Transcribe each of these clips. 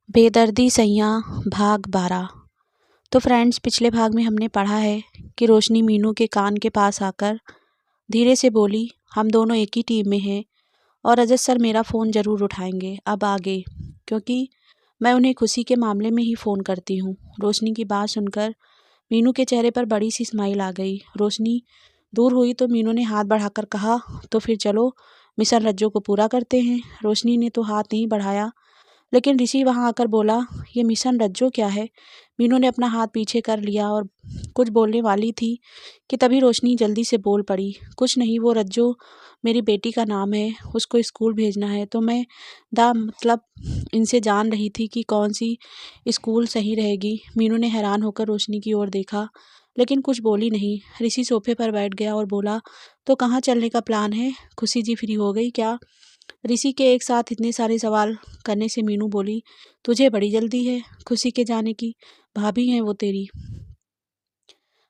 बेदर्दी सैयां भाग 12। तो फ्रेंड्स, पिछले भाग में हमने पढ़ा है कि रोशनी मीनू के कान के पास आकर धीरे से बोली, हम दोनों एक ही टीम में हैं और रजत सर मेरा फ़ोन ज़रूर उठाएंगे अब आगे, क्योंकि मैं उन्हें खुशी के मामले में ही फ़ोन करती हूँ। रोशनी की बात सुनकर मीनू के चेहरे पर बड़ी सी स्माइल आ गई। रोशनी दूर हुई तो मीनू ने हाथ बढ़ाकर कहा, तो फिर चलो मिशन रज्जो को पूरा करते हैं। रोशनी ने तो हाथ नहीं बढ़ाया, लेकिन ऋषि वहां आकर बोला, ये मिशन रज्जो क्या है? मीनू ने अपना हाथ पीछे कर लिया और कुछ बोलने वाली थी कि तभी रोशनी जल्दी से बोल पड़ी, कुछ नहीं, वो रज्जो मेरी बेटी का नाम है, उसको स्कूल भेजना है। तो मैं मतलब इनसे जान रही थी कि कौन सी स्कूल सही रहेगी। मीनू ने हैरान होकर रोशनी की ओर देखा, लेकिन कुछ बोली नहीं। ऋषि सोफे पर बैठ गया और बोला, तो कहाँ चलने का प्लान है? खुशी जी फ्री हो गई क्या? ऋषि के एक साथ इतने सारे सवाल करने से मीनू बोली, तुझे बड़ी जल्दी है खुशी के जाने की, भाभी हैं वो तेरी।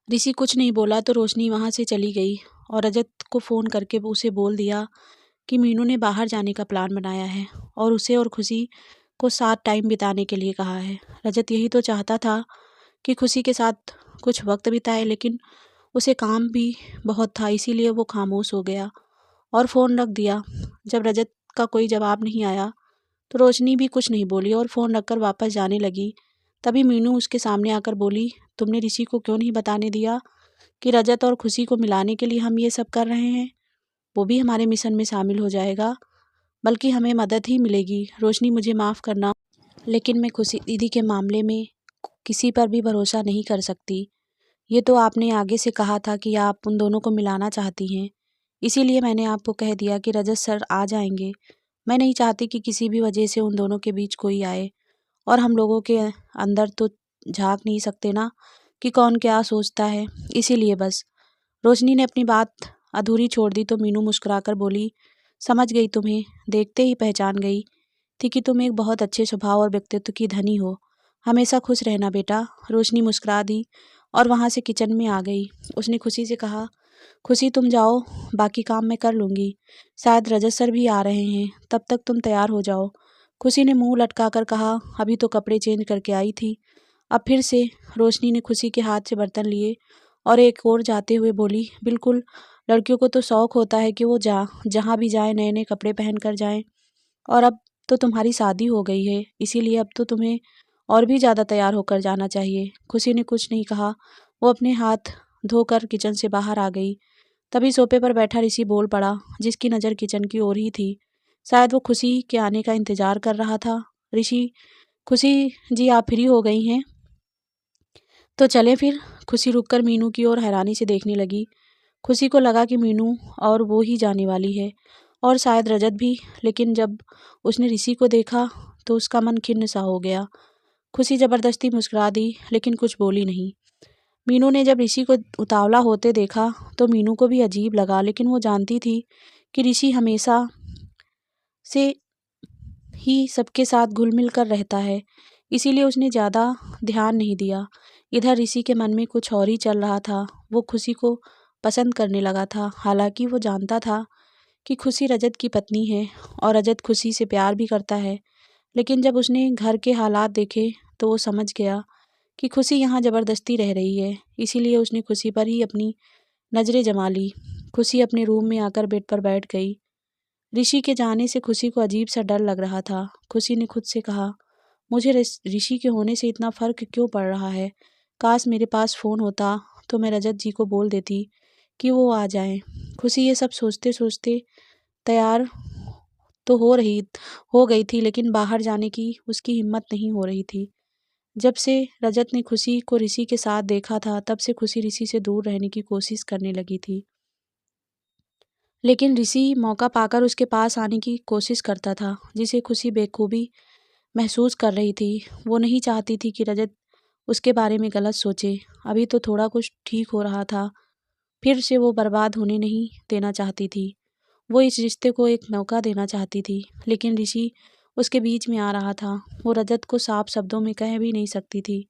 ऋषि कुछ नहीं बोला तो रोशनी वहां से चली गई और रजत को फ़ोन करके उसे बोल दिया कि मीनू ने बाहर जाने का प्लान बनाया है और उसे और खुशी को साथ टाइम बिताने के लिए कहा है। रजत यही तो चाहता था कि खुशी के साथ कुछ वक्त बिताए, लेकिन उसे काम भी बहुत था, इसीलिए वो खामोश हो गया और फ़ोन रख दिया। जब रजत का कोई जवाब नहीं आया तो रोशनी भी कुछ नहीं बोली और फ़ोन रखकर वापस जाने लगी। तभी मीनू उसके सामने आकर बोली, तुमने ऋषि को क्यों नहीं बताने दिया कि रजत और खुशी को मिलाने के लिए हम ये सब कर रहे हैं? वो भी हमारे मिशन में शामिल हो जाएगा, बल्कि हमें मदद ही मिलेगी। रोशनी, मुझे माफ़ करना, लेकिन मैं खुशी दीदी के मामले में किसी पर भी भरोसा नहीं कर सकती। ये तो आपने आगे से कहा था कि आप उन दोनों को मिलाना चाहती हैं, इसीलिए मैंने आपको कह दिया कि रजत सर आ जाएंगे। मैं नहीं चाहती कि किसी भी वजह से उन दोनों के बीच कोई आए, और हम लोगों के अंदर तो झांक नहीं सकते ना कि कौन क्या सोचता है, इसीलिए बस। रोशनी ने अपनी बात अधूरी छोड़ दी तो मीनू मुस्कुराकर बोली, समझ गई, तुम्हें देखते ही पहचान गई थी कि तुम एक बहुत अच्छे स्वभाव और व्यक्तित्व की धनी हो। हमेशा खुश रहना बेटा। रोशनी मुस्कुरा दी और वहाँ से किचन में आ गई। उसने खुशी से कहा, खुशी तुम जाओ, बाकी काम मैं कर लूँगी। शायद रजत सर भी आ रहे हैं, तब तक तुम तैयार हो जाओ। खुशी ने मुंह लटकाकर कहा, अभी तो कपड़े चेंज करके आई थी। अब फिर से रोशनी ने खुशी के हाथ से बर्तन लिए और एक ओर जाते हुए बोली, बिल्कुल, लड़कियों को तो शौक होता है कि वो जहाँ भी जाए नए नए कपड़े पहन कर जाएं, और अब तो तुम्हारी शादी हो गई है, इसीलिए अब तो तुम्हें और भी ज़्यादा तैयार होकर जाना चाहिए। खुशी ने कुछ नहीं कहा, वो अपने हाथ धोकर किचन से बाहर आ गई। तभी सोफे पर बैठा ऋषि बोल पड़ा, जिसकी नज़र किचन की ओर ही थी। शायद वो खुशी के आने का इंतजार कर रहा था। ऋषि, खुशी जी आप फ्री हो गई हैं तो चलें फिर? खुशी रुककर मीनू की ओर हैरानी से देखने लगी। खुशी को लगा कि मीनू और वो ही जाने वाली है, और शायद रजत भी, लेकिन जब उसने ऋषि को देखा तो उसका मन खिन्न सा हो गया। खुशी जबरदस्ती मुस्कुरा दी, लेकिन कुछ बोली नहीं। मीनू ने जब ऋषि को उतावला होते देखा तो मीनू को भी अजीब लगा, लेकिन वो जानती थी कि ऋषि हमेशा से ही सबके साथ घुल मिल कर रहता है, इसीलिए उसने ज़्यादा ध्यान नहीं दिया। इधर ऋषि के मन में कुछ और ही चल रहा था। वो खुशी को पसंद करने लगा था, हालांकि वो जानता था कि खुशी रजत की पत्नी है और रजत खुशी से प्यार भी करता है। लेकिन जब उसने घर के हालात देखे तो वो समझ गया कि खुशी यहाँ ज़बरदस्ती रह रही है, इसीलिए उसने खुशी पर ही अपनी नज़रें जमा ली। खुशी अपने रूम में आकर बेड पर बैठ गई। ऋषि के जाने से खुशी को अजीब सा डर लग रहा था। खुशी ने खुद से कहा, मुझे ऋषि के होने से इतना फ़र्क क्यों पड़ रहा है? काश मेरे पास फ़ोन होता तो मैं रजत जी को बोल देती कि वो आ जाएं। खुशी ये सब सोचते सोचते तैयार तो हो गई थी, लेकिन बाहर जाने की उसकी हिम्मत नहीं हो रही थी। जब से रजत ने खुशी को ऋषि के साथ देखा था, तब से खुशी ऋषि से दूर रहने की कोशिश करने लगी थी, लेकिन ऋषि मौका पाकर उसके पास आने की कोशिश करता था, जिसे खुशी बेखूबी महसूस कर रही थी। वो नहीं चाहती थी कि रजत उसके बारे में गलत सोचे। अभी तो थोड़ा कुछ ठीक हो रहा था, फिर से वो बर्बाद होने नहीं देना चाहती थी। वो इस रिश्ते को एक मौका देना चाहती थी, लेकिन ऋषि उसके बीच में आ रहा था। वो रजत को साफ शब्दों में कह भी नहीं सकती थी,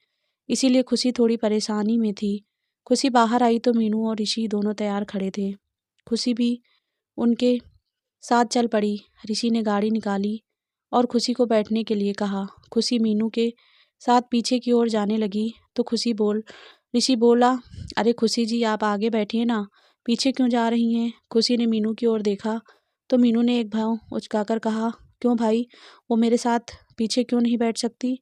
इसीलिए खुशी थोड़ी परेशानी में थी। खुशी बाहर आई तो मीनू और ऋषि दोनों तैयार खड़े थे। खुशी भी उनके साथ चल पड़ी। ऋषि ने गाड़ी निकाली और खुशी को बैठने के लिए कहा। खुशी मीनू के साथ पीछे की ओर जाने लगी तो ऋषि बोला, अरे खुशी जी, आप आगे बैठिए ना, पीछे क्यों जा रही हैं? खुशी ने मीनू की ओर देखा तो मीनू ने एक पाँव उचकाकर कहा, क्यों भाई, वो मेरे साथ पीछे क्यों नहीं बैठ सकती?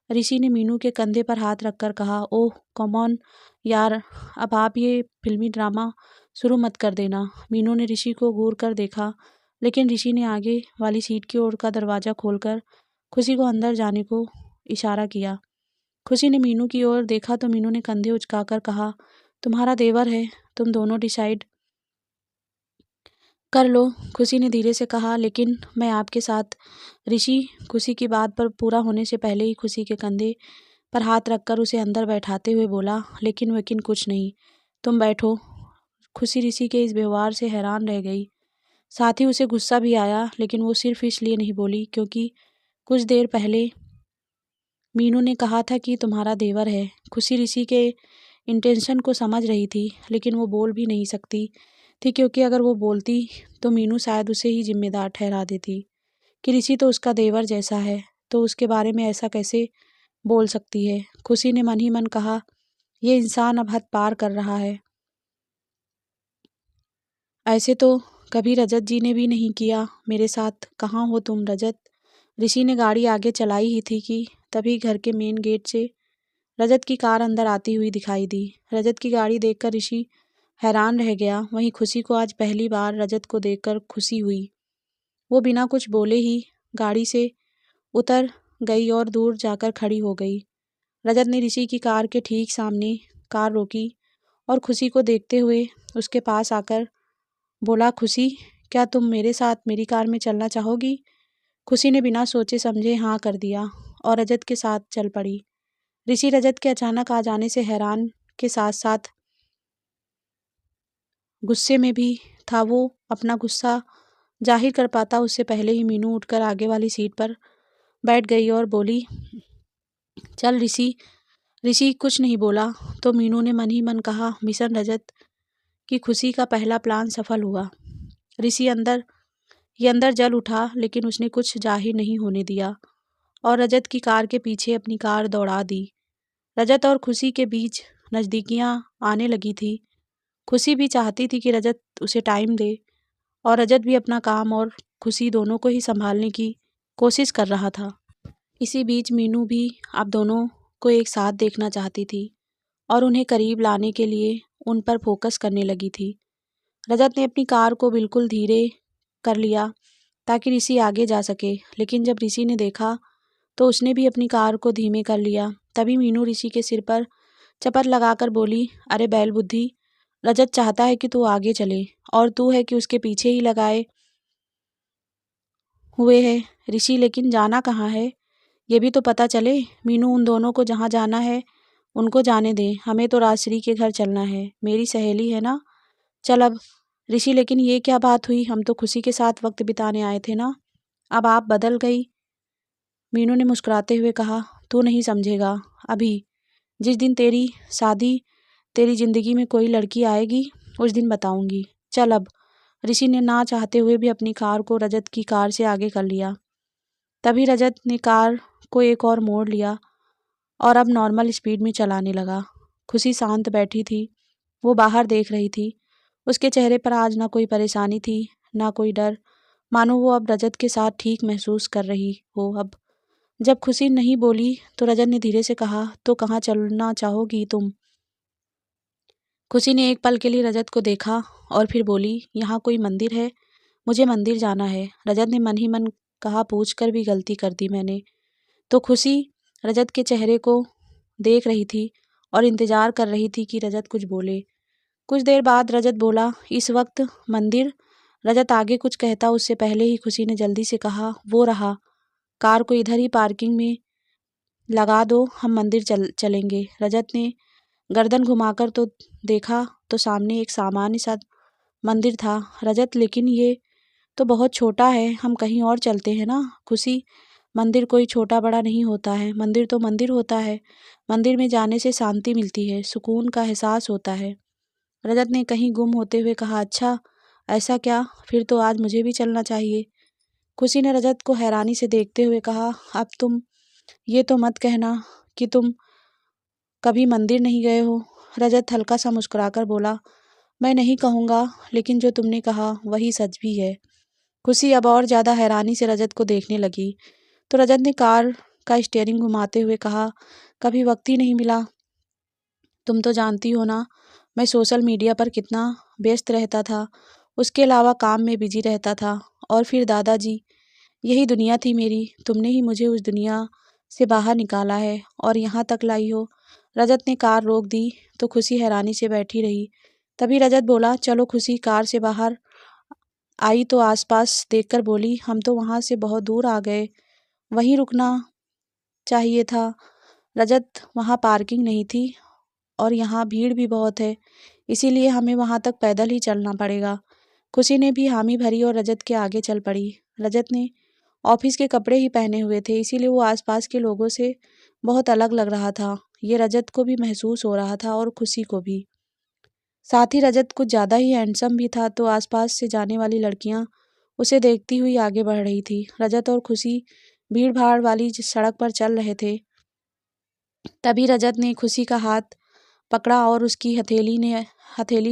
ऋषि ने मीनू के कंधे पर हाथ रखकर कहा, ओह कम ऑन यार, अब आप ये फिल्मी ड्रामा शुरू मत कर देना। मीनू ने ऋषि को घूर कर देखा, लेकिन ऋषि ने आगे वाली सीट की ओर का दरवाज़ा खोलकर खुशी को अंदर जाने को इशारा किया। खुशी ने मीनू की ओर देखा तो मीनू ने कंधे उचकाकर कहा, तुम्हारा देवर है, तुम दोनों डिसाइड कर लो। खुशी ने धीरे से कहा, लेकिन मैं आपके साथ। ऋषि खुशी की बात पर पूरा होने से पहले ही खुशी के कंधे पर हाथ रखकर उसे अंदर बैठाते हुए बोला, लेकिन कुछ नहीं, तुम बैठो। खुशी ऋषि के इस व्यवहार से हैरान रह गई, साथ ही उसे गुस्सा भी आया, लेकिन वो सिर्फ इसलिए नहीं बोली क्योंकि कुछ देर पहले मीनू ने कहा था कि तुम्हारा देवर है। खुशी ऋषि के इंटेंशन को समझ रही थी, लेकिन वो बोल भी नहीं सकती थी क्योंकि अगर वो बोलती तो मीनू शायद उसे ही जिम्मेदार ठहरा देती कि ऋषि तो उसका देवर जैसा है, तो उसके बारे में ऐसा कैसे बोल सकती है। खुशी ने मन ही मन कहा, ये इंसान अब हद पार कर रहा है, ऐसे तो कभी रजत जी ने भी नहीं किया मेरे साथ। कहाँ हो तुम रजत? ऋषि ने गाड़ी आगे चलाई ही थी कि तभी घर के मेन गेट से रजत की कार अंदर आती हुई दिखाई दी। रजत की गाड़ी देखकर ऋषि हैरान रह गया। वहीं खुशी को आज पहली बार रजत को देखकर खुशी हुई। वो बिना कुछ बोले ही गाड़ी से उतर गई और दूर जाकर खड़ी हो गई। रजत ने ऋषि की कार के ठीक सामने कार रोकी और खुशी को देखते हुए उसके पास आकर बोला, खुशी, क्या तुम मेरे साथ मेरी कार में चलना चाहोगी? खुशी ने बिना सोचे समझे हाँ कर दिया और रजत के साथ चल पड़ी। ऋषि रजत के अचानक आ जाने से हैरान के साथ साथ गुस्से में भी था। वो अपना गुस्सा जाहिर कर पाता उससे पहले ही मीनू उठकर आगे वाली सीट पर बैठ गई और बोली, चल ऋषि। ऋषि कुछ नहीं बोला तो मीनू ने मन ही मन कहा, मिशन रजत की खुशी का पहला प्लान सफल हुआ। ऋषि अंदर जल उठा, लेकिन उसने कुछ जाहिर नहीं होने दिया और रजत की कार के पीछे अपनी कार दौड़ा दी। रजत और खुशी के बीच नज़दीकियां आने लगी थी। खुशी भी चाहती थी कि रजत उसे टाइम दे और रजत भी अपना काम और खुशी दोनों को ही संभालने की कोशिश कर रहा था। इसी बीच मीनू भी अब दोनों को एक साथ देखना चाहती थी और उन्हें करीब लाने के लिए उन पर फोकस करने लगी थी। रजत ने अपनी कार को बिल्कुल धीरे कर लिया ताकि ऋषि आगे जा सके, लेकिन जब ऋषि ने देखा तो उसने भी अपनी कार को धीमे कर लिया। तभी मीनू ऋषि के सिर पर चपत लगाकर बोली, अरे बैल बुद्धि, रजत चाहता है कि तू आगे चले और तू है कि उसके पीछे ही लगाए हुए है। ऋषि, लेकिन जाना कहाँ है, ये भी तो पता चले। मीनू, उन दोनों को जहाँ जाना है उनको जाने दे, हमें तो राजश्री के घर चलना है, मेरी सहेली है ना। चल अब। ऋषि, लेकिन ये क्या बात हुई, हम तो खुशी के साथ वक्त बिताने आए थे ना, अब आप बदल गई। मीनू ने मुस्कुराते हुए कहा, तू नहीं समझेगा अभी, जिस दिन तेरी शादी, तेरी जिंदगी में कोई लड़की आएगी, उस दिन बताऊंगी। चल अब। ऋषि ने ना चाहते हुए भी अपनी कार को रजत की कार से आगे कर लिया। तभी रजत ने कार को एक और मोड़ लिया और अब नॉर्मल स्पीड में चलाने लगा। खुशी शांत बैठी थी, वो बाहर देख रही थी। उसके चेहरे पर आज ना कोई परेशानी थी, ना कोई डर, मानो वो अब रजत के साथ ठीक महसूस कर रही हो। अब जब खुशी नहीं बोली तो रजत ने धीरे से कहा, तो कहाँ चलना चाहोगी तुम? खुशी ने एक पल के लिए रजत को देखा और फिर बोली, यहाँ कोई मंदिर है, मुझे मंदिर जाना है। रजत ने मन ही मन कहा, पूछकर भी गलती कर दी मैंने। तो खुशी रजत के चेहरे को देख रही थी और इंतजार कर रही थी कि रजत कुछ बोले। कुछ देर बाद रजत बोला, इस वक्त मंदिर? रजत आगे कुछ कहता उससे पहले ही खुशी ने जल्दी से कहा, वो रहा, कार को इधर ही पार्किंग में लगा दो, हम मंदिर चलेंगे। रजत ने गर्दन घुमाकर तो देखा तो सामने एक सामान्य सा मंदिर था। रजत, लेकिन ये तो बहुत छोटा है, हम कहीं और चलते हैं ना। खुशी, मंदिर कोई छोटा बड़ा नहीं होता है, मंदिर तो मंदिर होता है। मंदिर में जाने से शांति मिलती है, सुकून का एहसास होता है। रजत ने कहीं गुम होते हुए कहा, अच्छा ऐसा क्या, फिर तो आज मुझे भी चलना चाहिए। खुशी ने रजत को हैरानी से देखते हुए कहा, अब तुम ये तो मत कहना कि तुम कभी मंदिर नहीं गए हो। रजत हल्का सा मुस्कुराकर बोला, मैं नहीं कहूँगा, लेकिन जो तुमने कहा वही सच भी है। खुशी अब और ज़्यादा हैरानी से रजत को देखने लगी। तो रजत ने कार का स्टीयरिंग घुमाते हुए कहा, कभी वक्त ही नहीं मिला। तुम तो जानती हो ना, मैं सोशल मीडिया पर कितना व्यस्त रहता था। उसके अलावा काम में बिजी रहता था। और फिर दादाजी, यही दुनिया थी मेरी। तुमने ही मुझे उस दुनिया से बाहर निकाला है और यहाँ तक लाई हो। रजत ने कार रोक दी तो खुशी हैरानी से बैठी रही। तभी रजत बोला, चलो। खुशी कार से बाहर आई तो आसपास देखकर बोली, हम तो वहाँ से बहुत दूर आ गए, वहीं रुकना चाहिए था। रजत, वहाँ पार्किंग नहीं थी और यहाँ भीड़ भी बहुत है, इसीलिए हमें वहाँ तक पैदल ही चलना पड़ेगा। खुशी ने भी हामी भरी और रजत के आगे चल पड़ी। रजत ने ऑफिस के कपड़े ही पहने हुए थे, इसीलिए वो आसपास के लोगों से बहुत अलग लग रहा था। ये रजत को भी महसूस हो रहा था और खुशी को भी। साथ ही रजत कुछ ज़्यादा ही हैंडसम भी था, तो आसपास से जाने वाली लड़कियां उसे देखती हुई आगे बढ़ रही थी। रजत और खुशी भीड़ भाड़ वाली सड़क पर चल रहे थे। तभी रजत ने खुशी का हाथ पकड़ा और उसकी हथेली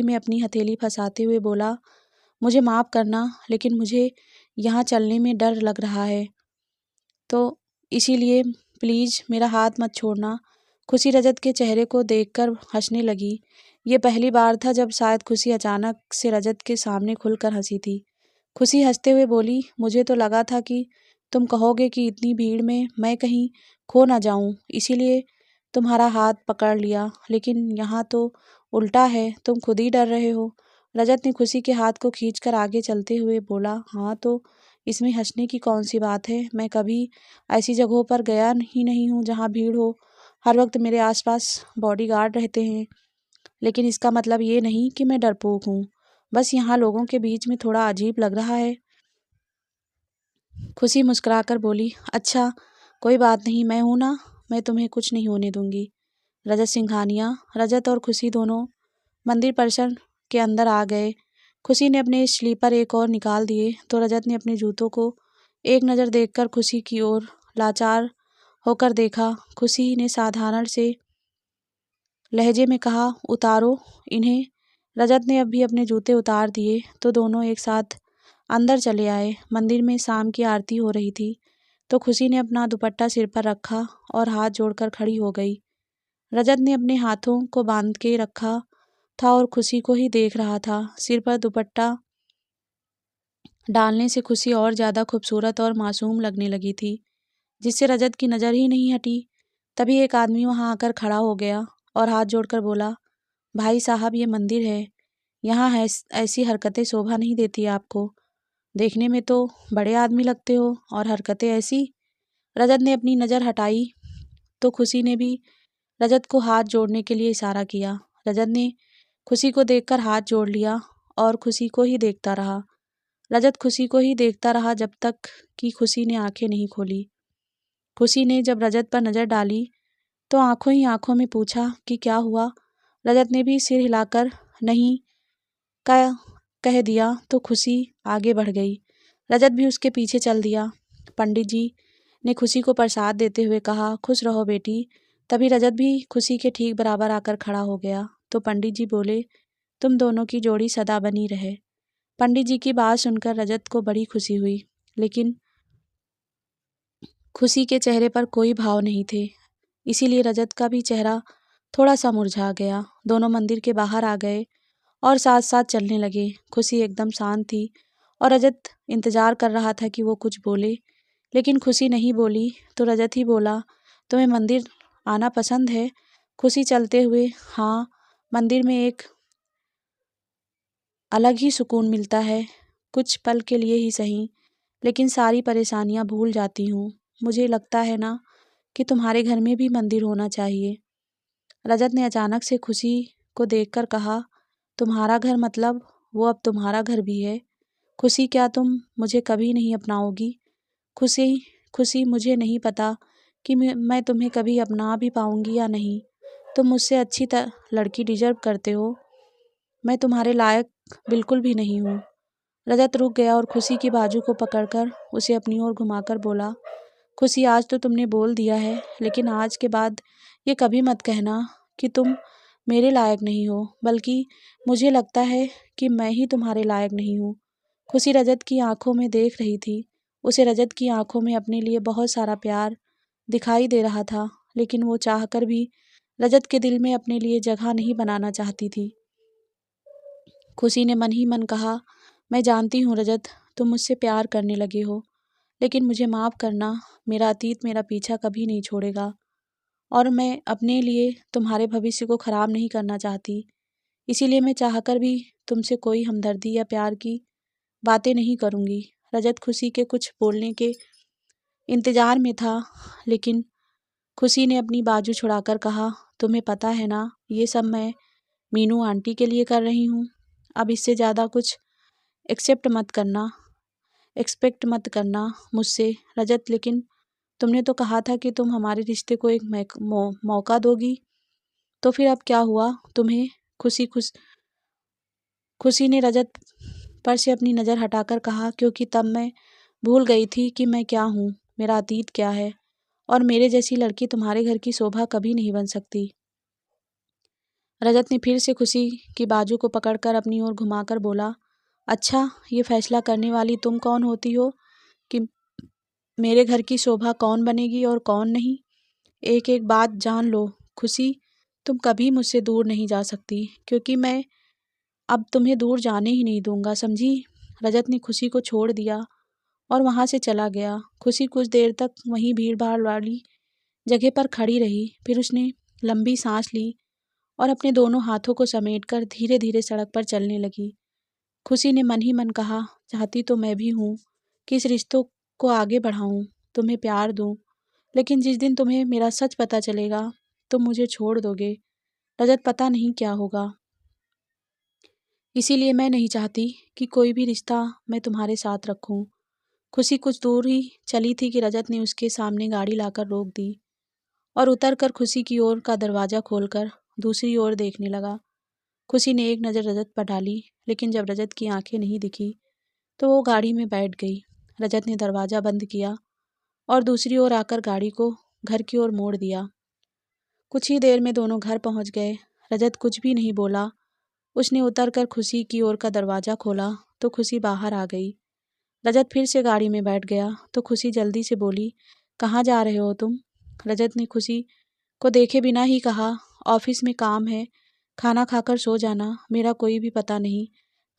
में अपनी हथेली फंसाते हुए बोला, मुझे माफ़ करना, लेकिन मुझे यहाँ चलने में डर लग रहा है, तो इसीलिए प्लीज़ मेरा हाथ मत छोड़ना। खुशी रजत के चेहरे को देखकर हंसने लगी। ये पहली बार था जब शायद खुशी अचानक से रजत के सामने खुलकर हंसी थी। खुशी हंसते हुए बोली, मुझे तो लगा था कि तुम कहोगे कि इतनी भीड़ में मैं कहीं खो ना जाऊं, इसीलिए तुम्हारा हाथ पकड़ लिया, लेकिन यहाँ तो उल्टा है, तुम खुद ही डर रहे हो। रजत ने खुशी के हाथ को खींचकर आगे चलते हुए बोला, हाँ तो इसमें हंसने की कौन सी बात है। मैं कभी ऐसी जगहों पर गया ही नहीं हूँ जहाँ भीड़ हो। हर वक्त मेरे आसपास बॉडीगार्ड रहते हैं, लेकिन इसका मतलब ये नहीं कि मैं डरपोक हूँ। बस यहाँ लोगों के बीच में थोड़ा अजीब लग रहा है। खुशी मुस्कुराकर बोली, अच्छा कोई बात नहीं, मैं हूं ना, मैं तुम्हें कुछ नहीं होने दूंगी। रजत सिंघानिया। रजत और खुशी दोनों मंदिर परिसर के अंदर आ गए। खुशी ने अपने स्लीपर एक और निकाल दिए तो रजत ने अपने जूतों को एक नज़र देखकर खुशी की ओर लाचार होकर देखा। खुशी ने साधारण से लहजे में कहा, उतारो इन्हें। रजत ने अभी अपने जूते उतार दिए तो दोनों एक साथ अंदर चले आए। मंदिर में शाम की आरती हो रही थी, तो खुशी ने अपना दुपट्टा सिर पर रखा और हाथ जोड़कर खड़ी हो गई। रजत ने अपने हाथों को बांध के रखा था और खुशी को ही देख रहा था। सिर पर दुपट्टा डालने से खुशी और ज़्यादा खूबसूरत और मासूम लगने लगी थी, जिससे रजत की नज़र ही नहीं हटी। तभी एक आदमी वहां आकर खड़ा हो गया और हाथ जोड़कर बोला, भाई साहब, ये मंदिर है, यहाँ है, ऐसी हरकतें शोभा नहीं देती आपको। देखने में तो बड़े आदमी लगते हो और हरकतें ऐसी। रजत ने अपनी नज़र हटाई तो खुशी ने भी रजत को हाथ जोड़ने के लिए इशारा किया। रजत ने खुशी को देखकर हाथ जोड़ लिया और खुशी को ही देखता रहा। रजत खुशी को ही देखता रहा जब तक कि खुशी ने आंखें नहीं खोली। खुशी ने जब रजत पर नज़र डाली तो आंखों ही आंखों में पूछा कि क्या हुआ। रजत ने भी सिर हिलाकर नहीं का कह दिया तो खुशी आगे बढ़ गई। रजत भी उसके पीछे चल दिया। पंडित जी ने खुशी को प्रसाद देते हुए कहा, खुश रहो बेटी। तभी रजत भी खुशी के ठीक बराबर आकर खड़ा हो गया तो पंडित जी बोले, तुम दोनों की जोड़ी सदा बनी रहे। पंडित जी की बात सुनकर रजत को बड़ी खुशी हुई, लेकिन खुशी के चेहरे पर कोई भाव नहीं थे, इसीलिए रजत का भी चेहरा थोड़ा सा मुरझा गया। दोनों मंदिर के बाहर आ गए और साथ साथ चलने लगे। खुशी एकदम शांत थी और रजत इंतजार कर रहा था कि वो कुछ बोले, लेकिन खुशी नहीं बोली तो रजत ही बोला, तुम्हें मंदिर आना पसंद है। खुशी चलते हुए, हाँ, मंदिर में एक अलग ही सुकून मिलता है, कुछ पल के लिए ही सही, लेकिन सारी परेशानियां भूल जाती हूँ। मुझे लगता है ना कि तुम्हारे घर में भी मंदिर होना चाहिए। रजत ने अचानक से खुशी को देखकर कहा, तुम्हारा घर मतलब वो अब तुम्हारा घर भी है। खुशी, क्या तुम मुझे कभी नहीं अपनाओगी? खुशी खुशी मुझे नहीं पता कि मैं तुम्हें कभी अपना भी पाऊंगी या नहीं। तुम मुझसे अच्छी लड़की डिजर्व करते हो। मैं तुम्हारे लायक बिल्कुल भी नहीं हूँ। रजत रुक गया और खुशी की बाजू को पकड़कर उसे अपनी ओर घुमाकर बोला, खुशी आज तो तुमने बोल दिया है, लेकिन आज के बाद ये कभी मत कहना कि तुम मेरे लायक नहीं हो, बल्कि मुझे लगता है कि मैं ही तुम्हारे लायक नहीं हूँ। खुशी रजत की आंखों में देख रही थी। उसे रजत की आंखों में अपने लिए बहुत सारा प्यार दिखाई दे रहा था, लेकिन वो चाहकर भी रजत के दिल में अपने लिए जगह नहीं बनाना चाहती थी। खुशी ने मन ही मन कहा, मैं जानती हूँ रजत, तुम मुझसे प्यार करने लगे हो, लेकिन मुझे माफ़ करना, मेरा अतीत मेरा पीछा कभी नहीं छोड़ेगा और मैं अपने लिए तुम्हारे भविष्य को ख़राब नहीं करना चाहती। इसीलिए मैं चाहकर भी तुमसे कोई हमदर्दी या प्यार की बातें नहीं करूँगी। रजत खुशी के कुछ बोलने के इंतज़ार में था, लेकिन खुशी ने अपनी बाजू छुड़ाकर कहा, तुम्हें पता है ना, ये सब मैं मीनू आंटी के लिए कर रही हूँ। अब इससे ज़्यादा कुछ एक्सपेक्ट मत करना मुझसे रजत, लेकिन तुमने तो कहा था कि तुम हमारे रिश्ते को एक मौका दोगी, तो फिर अब क्या हुआ तुम्हें? खुशी ने रजत पर से अपनी नज़र हटाकर कहा, क्योंकि तब मैं भूल गई थी कि मैं क्या हूँ, मेरा अतीत क्या है, और मेरे जैसी लड़की तुम्हारे घर की शोभा कभी नहीं बन सकती। रजत ने फिर से खुशी की बाजू को पकड़कर अपनी ओर घुमाकर बोला, अच्छा, ये फैसला करने वाली तुम कौन होती हो कि मेरे घर की शोभा कौन बनेगी और कौन नहीं? एक एक बात जान लो खुशी, तुम कभी मुझसे दूर नहीं जा सकती, क्योंकि मैं अब तुम्हें दूर जाने ही नहीं दूंगा, समझी? रजत ने खुशी को छोड़ दिया और वहाँ से चला गया। खुशी कुछ देर तक वहीं भीड़-भाड़ वाली जगह पर खड़ी रही, फिर उसने लंबी सांस ली और अपने दोनों हाथों को समेटकर धीरे-धीरे सड़क पर चलने लगी। खुशी ने मन ही मन कहा, चाहती तो मैं भी हूँ कि इस रिश्तों को आगे बढ़ाऊँ, तुम्हें प्यार दूँ, लेकिन जिस दिन तुम्हें मेरा सच पता चलेगा, तुम मुझे छोड़ दोगे। रजत, पता नहीं क्या होगा। इसीलिए मैं नहीं चाहती कि कोई भी रिश्ता मैं तुम्हारे साथ रखूं। खुशी कुछ दूर ही चली थी कि रजत ने उसके सामने गाड़ी लाकर रोक दी और उतरकर खुशी की ओर का दरवाज़ा खोलकर दूसरी ओर देखने लगा। खुशी ने एक नज़र रजत पर डाली, लेकिन जब रजत की आंखें नहीं दिखी तो वो गाड़ी में बैठ गई। रजत ने दरवाज़ा बंद किया और दूसरी ओर आकर गाड़ी को घर की ओर मोड़ दिया। कुछ ही देर में दोनों घर पहुंच गए। रजत कुछ भी नहीं बोला। उसने उतरकर खुशी की ओर का दरवाज़ा खोला तो खुशी बाहर आ गई। रजत फिर से गाड़ी में बैठ गया तो खुशी जल्दी से बोली, कहाँ जा रहे हो तुम? रजत ने खुशी को देखे बिना ही कहा, ऑफिस में काम है, खाना खाकर सो जाना, मेरा कोई भी पता नहीं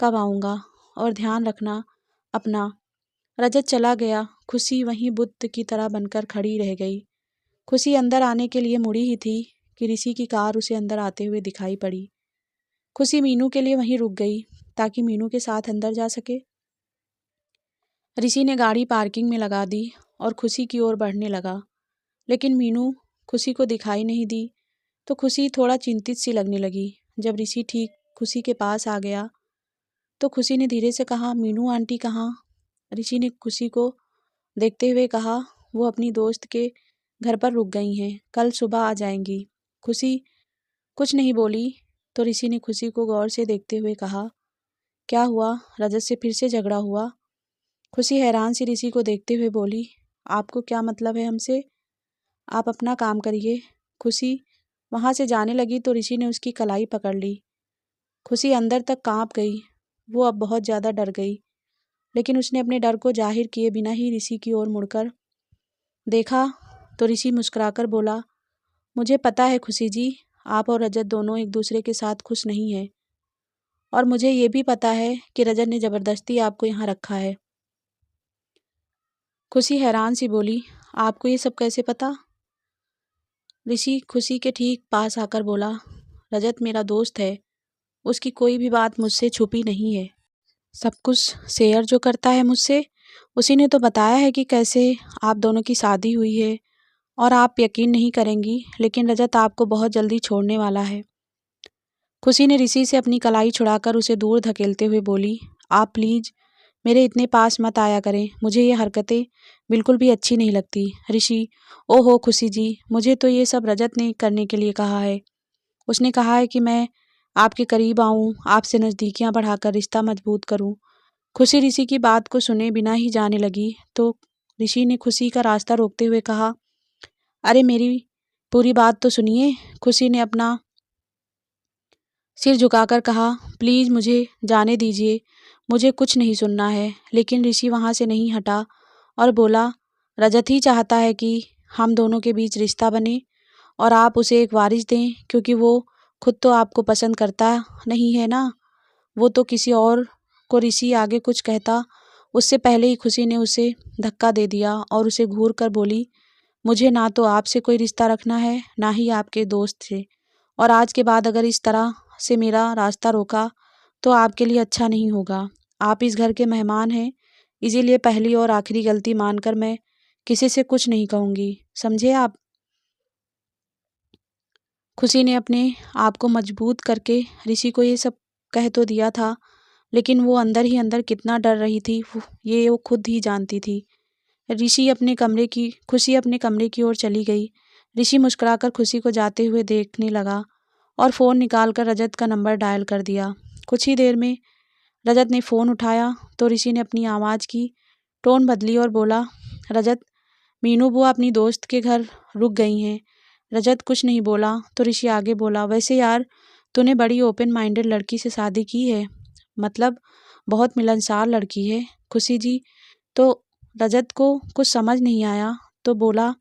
कब आऊँगा, और ध्यान रखना अपना। रजत चला गया। खुशी वहीं बुद्ध की तरह बनकर खड़ी रह गई। खुशी अंदर आने के लिए मुड़ी ही थी कि ऋषि की कार उसे अंदर आते हुए दिखाई पड़ी। खुशी मीनू के लिए वहीं रुक गई ताकि मीनू के साथ अंदर जा सके। ऋषि ने गाड़ी पार्किंग में लगा दी और खुशी की ओर बढ़ने लगा, लेकिन मीनू खुशी को दिखाई नहीं दी तो खुशी थोड़ा चिंतित सी लगने लगी। जब ऋषि ठीक खुशी के पास आ गया तो खुशी ने धीरे से कहा, मीनू आंटी कहाँ? ऋषि ने खुशी को देखते हुए कहा, वो अपनी दोस्त के घर पर रुक गई हैं, कल सुबह आ जाएंगी। खुशी कुछ नहीं बोली तो ऋषि ने खुशी को गौर से देखते हुए कहा, क्या हुआ, रजत से फिर से झगड़ा हुआ? खुशी हैरान सी ऋषि को देखते हुए बोली, आपको क्या मतलब है हमसे? आप अपना काम करिए। खुशी वहाँ से जाने लगी तो ऋषि ने उसकी कलाई पकड़ ली। खुशी अंदर तक कांप गई। वो अब बहुत ज़्यादा डर गई, लेकिन उसने अपने डर को जाहिर किए बिना ही ऋषि की ओर मुड़कर देखा तो ऋषि मुस्कुराकर बोला, मुझे पता है खुशी जी, आप और रजत दोनों एक दूसरे के साथ खुश नहीं हैं, और मुझे ये भी पता है कि रजत ने ज़बरदस्ती आपको यहाँ रखा है। खुशी हैरान सी बोली, आपको ये सब कैसे पता? ऋषि खुशी के ठीक पास आकर बोला, रजत मेरा दोस्त है, उसकी कोई भी बात मुझसे छुपी नहीं है। सब कुछ शेयर जो करता है मुझसे, उसी ने तो बताया है कि कैसे आप दोनों की शादी हुई है, और आप यकीन नहीं करेंगी, लेकिन रजत आपको बहुत जल्दी छोड़ने वाला है। खुशी ने ऋषि से अपनी कलाई छुड़ाकर उसे दूर धकेलते हुए बोली, आप प्लीज़ मेरे इतने पास मत आया करें, मुझे ये हरकतें बिल्कुल भी अच्छी नहीं लगती। ऋषि, ओहो खुशी जी, मुझे तो ये सब रजत ने करने के लिए कहा है। उसने कहा है कि मैं आपके करीब आऊँ, आपसे नज़दीकियाँ बढ़ाकर रिश्ता मजबूत करूँ। खुशी ऋषि की बात को सुने बिना ही जाने लगी तो ऋषि ने खुशी का रास्ता रोकते हुए कहा, अरे मेरी पूरी बात तो सुनिए। खुशी ने अपना सिर झुकाकर कहा, प्लीज़ मुझे जाने दीजिए, मुझे कुछ नहीं सुनना है। लेकिन ऋषि वहाँ से नहीं हटा और बोला, रजत ही चाहता है कि हम दोनों के बीच रिश्ता बने और आप उसे एक वारिस दें, क्योंकि वो खुद तो आपको पसंद करता नहीं है ना। वो तो किसी और को ऋषि आगे कुछ कहता उससे पहले ही खुशी ने उसे धक्का दे दिया और उसे घूर कर बोली, मुझे ना तो आपसे कोई रिश्ता रखना है, ना ही आपके दोस्त से। और आज के बाद अगर इस तरह से मेरा रास्ता रोका तो आपके लिए अच्छा नहीं होगा। आप इस घर के मेहमान हैं, इसीलिए पहली और आखिरी गलती मानकर मैं किसी से कुछ नहीं कहूँगी, समझे आप। खुशी ने अपने आप को मजबूत करके ऋषि को ये सब कह तो दिया था, लेकिन वो अंदर ही अंदर कितना डर रही थी ये वो खुद ही जानती थी। खुशी अपने कमरे की ओर चली गई। ऋषि मुस्कुराकर खुशी को जाते हुए देखने लगा और फ़ोन निकालकर रजत का नंबर डायल कर दिया। कुछ ही देर में रजत ने फ़ोन उठाया तो ऋषि ने अपनी आवाज़ की टोन बदली और बोला, रजत, मीनू बुआ अपनी दोस्त के घर रुक गई हैं। रजत कुछ नहीं बोला तो ऋषि आगे बोला, वैसे यार तूने बड़ी ओपन माइंडेड लड़की से शादी की है, मतलब बहुत मिलनसार लड़की है। खुशी जी तो रजत को कुछ समझ नहीं आया तो बोला,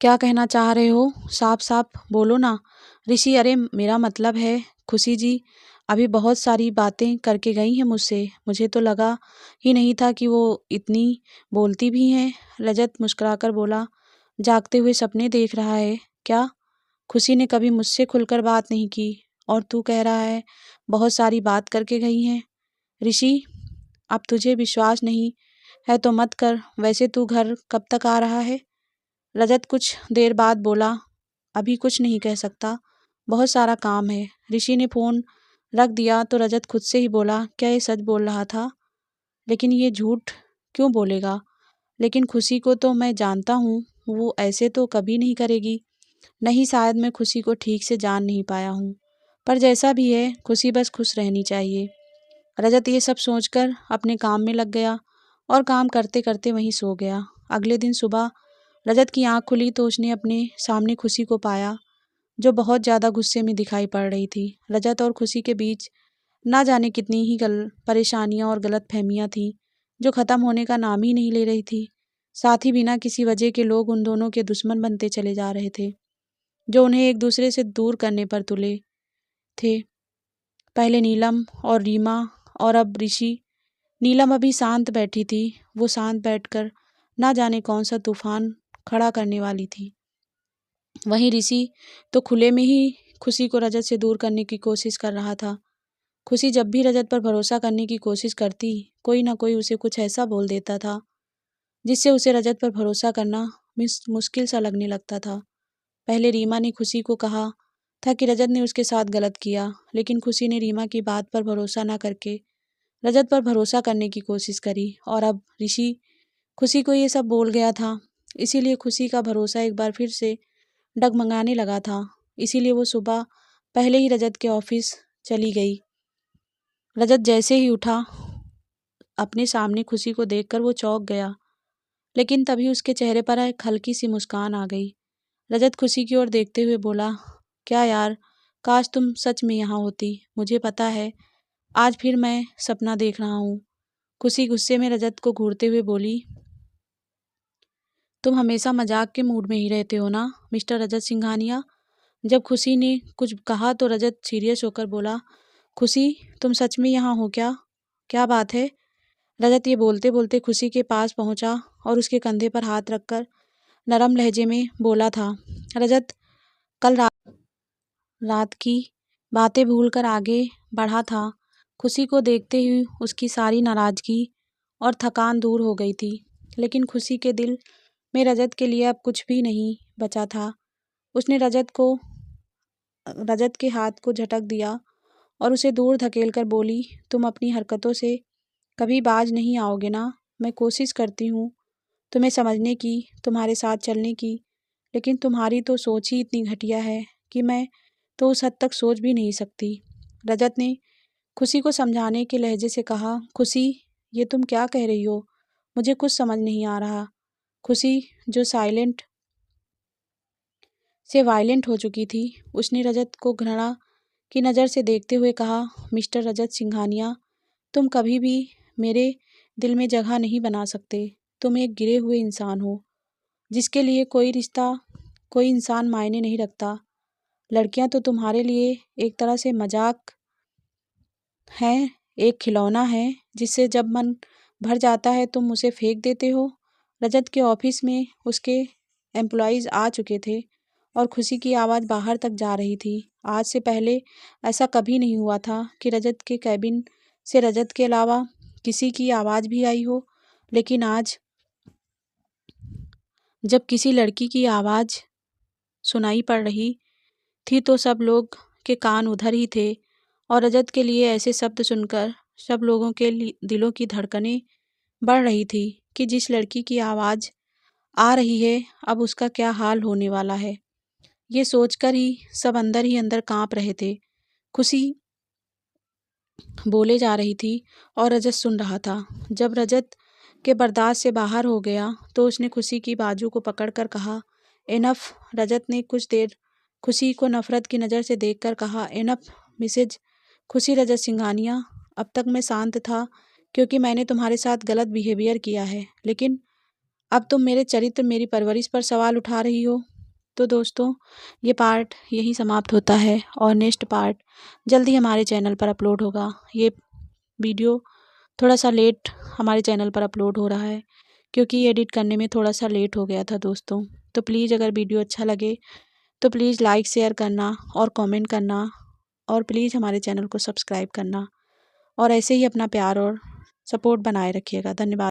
क्या कहना चाह रहे हो, साफ साफ बोलो ना। ऋषि, अरे मेरा मतलब है खुशी जी अभी बहुत सारी बातें करके गई हैं मुझसे, मुझे तो लगा ही नहीं था कि वो इतनी बोलती भी हैं। रजत मुस्कुराकर बोला, जागते हुए सपने देख रहा है क्या। खुशी ने कभी मुझसे खुलकर बात नहीं की और तू कह रहा है बहुत सारी बात करके गई हैं। ऋषि, अब तुझे विश्वास नहीं है तो मत कर, वैसे तू घर कब तक आ रहा है। रजत कुछ देर बाद बोला, अभी कुछ नहीं कह सकता, बहुत सारा काम है। ऋषि ने फ़ोन रख दिया तो रजत खुद से ही बोला, क्या ये सच बोल रहा था, लेकिन ये झूठ क्यों बोलेगा। लेकिन खुशी को तो मैं जानता हूँ, वो ऐसे तो कभी नहीं करेगी। नहीं, शायद मैं खुशी को ठीक से जान नहीं पाया हूँ, पर जैसा भी है खुशी बस खुश रहनी चाहिए। रजत ये सब सोचकर अपने काम में लग गया और काम करते करते वहीं सो गया। अगले दिन सुबह रजत की आंख खुली तो उसने अपने सामने खुशी को पाया, जो बहुत ज़्यादा गुस्से में दिखाई पड़ रही थी। रजत और खुशी के बीच ना जाने कितनी ही परेशानियां और गलतफहमियां थीं, जो ख़त्म होने का नाम ही नहीं ले रही थी। साथ ही बिना किसी वजह के लोग उन दोनों के दुश्मन बनते चले जा रहे थे, जो उन्हें एक दूसरे से दूर करने पर तुले थे। पहले नीलम और रीमा और अब ऋषि। नीलम अभी शांत बैठी थी, वो शांत बैठकर ना जाने कौन सा तूफान खड़ा करने वाली थी। वहीं ऋषि तो खुले में ही खुशी को रजत से दूर करने की कोशिश कर रहा था। खुशी जब भी रजत पर भरोसा करने की कोशिश करती, कोई ना कोई उसे कुछ ऐसा बोल देता था जिससे उसे रजत पर भरोसा करना मुश्किल सा लगने लगता था। पहले रीमा ने खुशी को कहा था कि रजत ने उसके साथ गलत किया, लेकिन खुशी ने रीमा की बात पर भरोसा न करके रजत पर भरोसा करने की कोशिश करी और अब ऋषि खुशी को ये सब बोल गया था। इसीलिए खुशी का भरोसा एक बार फिर से डगमगाने लगा था। इसीलिए वो सुबह पहले ही रजत के ऑफिस चली गई। रजत जैसे ही उठा, अपने सामने खुशी को देखकर वो चौंक गया, लेकिन तभी उसके चेहरे पर एक हल्की सी मुस्कान आ गई। रजत खुशी की ओर देखते हुए बोला, क्या यार, काश तुम सच में यहाँ होती। मुझे पता है आज फिर मैं सपना देख रहा हूँ। खुशी गुस्से में रजत को घूरते हुए बोली, तुम हमेशा मजाक के मूड में ही रहते हो ना मिस्टर रजत सिंघानिया। जब खुशी ने कुछ कहा तो रजत सीरियस होकर बोला, खुशी, तुम सच में यहाँ हो क्या, क्या बात है। रजत ये बोलते बोलते खुशी के पास पहुंचा और उसके कंधे पर हाथ रखकर नरम लहजे में बोला था, रजत, कल रात की बातें भूलकर आगे बढ़ा था। खुशी को देखते ही उसकी सारी नाराज़गी और थकान दूर हो गई थी, लेकिन खुशी के दिल में रजत के लिए अब कुछ भी नहीं बचा था। उसने रजत के हाथ को झटक दिया और उसे दूर धकेलकर बोली, तुम अपनी हरकतों से कभी बाज नहीं आओगे ना। मैं कोशिश करती हूँ तुम्हें समझने की, तुम्हारे साथ चलने की, लेकिन तुम्हारी तो सोच ही इतनी घटिया है कि मैं तो उस हद तक सोच भी नहीं सकती। रजत ने खुशी को समझाने के लहजे से कहा, खुशी ये तुम क्या कह रही हो, मुझे कुछ समझ नहीं आ रहा। खुशी जो साइलेंट से वायलेंट हो चुकी थी, उसने रजत को घृणा की नज़र से देखते हुए कहा, मिस्टर रजत सिंघानिया, तुम कभी भी मेरे दिल में जगह नहीं बना सकते। तुम एक गिरे हुए इंसान हो जिसके लिए कोई रिश्ता, कोई इंसान मायने नहीं रखता। लड़कियां तो तुम्हारे लिए एक तरह से मजाक हैं, एक खिलौना है जिससे जब मन भर जाता है तुम उसे फेंक देते हो। रजत के ऑफिस में उसके एम्प्लॉयज़ आ चुके थे और खुशी की आवाज़ बाहर तक जा रही थी। आज से पहले ऐसा कभी नहीं हुआ था कि रजत के कैबिन से रजत के अलावा किसी की आवाज़ भी आई हो, लेकिन आज जब किसी लड़की की आवाज़ सुनाई पड़ रही थी तो सब लोग के कान उधर ही थे और रजत के लिए ऐसे शब्द सुनकर सब लोगों के दिलों की धड़कनें बढ़ रही थी कि जिस लड़की की आवाज़ आ रही है अब उसका क्या हाल होने वाला है। ये सोचकर ही सब अंदर ही अंदर कांप रहे थे। खुशी बोले जा रही थी और रजत सुन रहा था। जब रजत के बर्दाश्त से बाहर हो गया तो उसने खुशी की बाजू को पकड़कर कहा, इनफ। रजत ने कुछ देर खुशी को नफरत की नज़र से देखकर कहा, इनफ मिसेज खुशी रजत सिंघानिया, अब तक मैं शांत था क्योंकि मैंने तुम्हारे साथ गलत बिहेवियर किया है, लेकिन अब तुम मेरे चरित्र, मेरी परवरिश पर सवाल उठा रही हो। तो दोस्तों, ये पार्ट यहीं समाप्त होता है और नेक्स्ट पार्ट जल्दी हमारे चैनल पर अपलोड होगा। ये वीडियो थोड़ा सा लेट हमारे चैनल पर अपलोड हो रहा है क्योंकि एडिट करने में थोड़ा सा लेट हो गया था दोस्तों। तो प्लीज़ अगर वीडियो अच्छा लगे तो प्लीज़ लाइक शेयर करना और कमेंट करना और प्लीज़ हमारे चैनल को सब्सक्राइब करना और ऐसे ही अपना प्यार और सपोर्ट बनाए रखिएगा। धन्यवाद।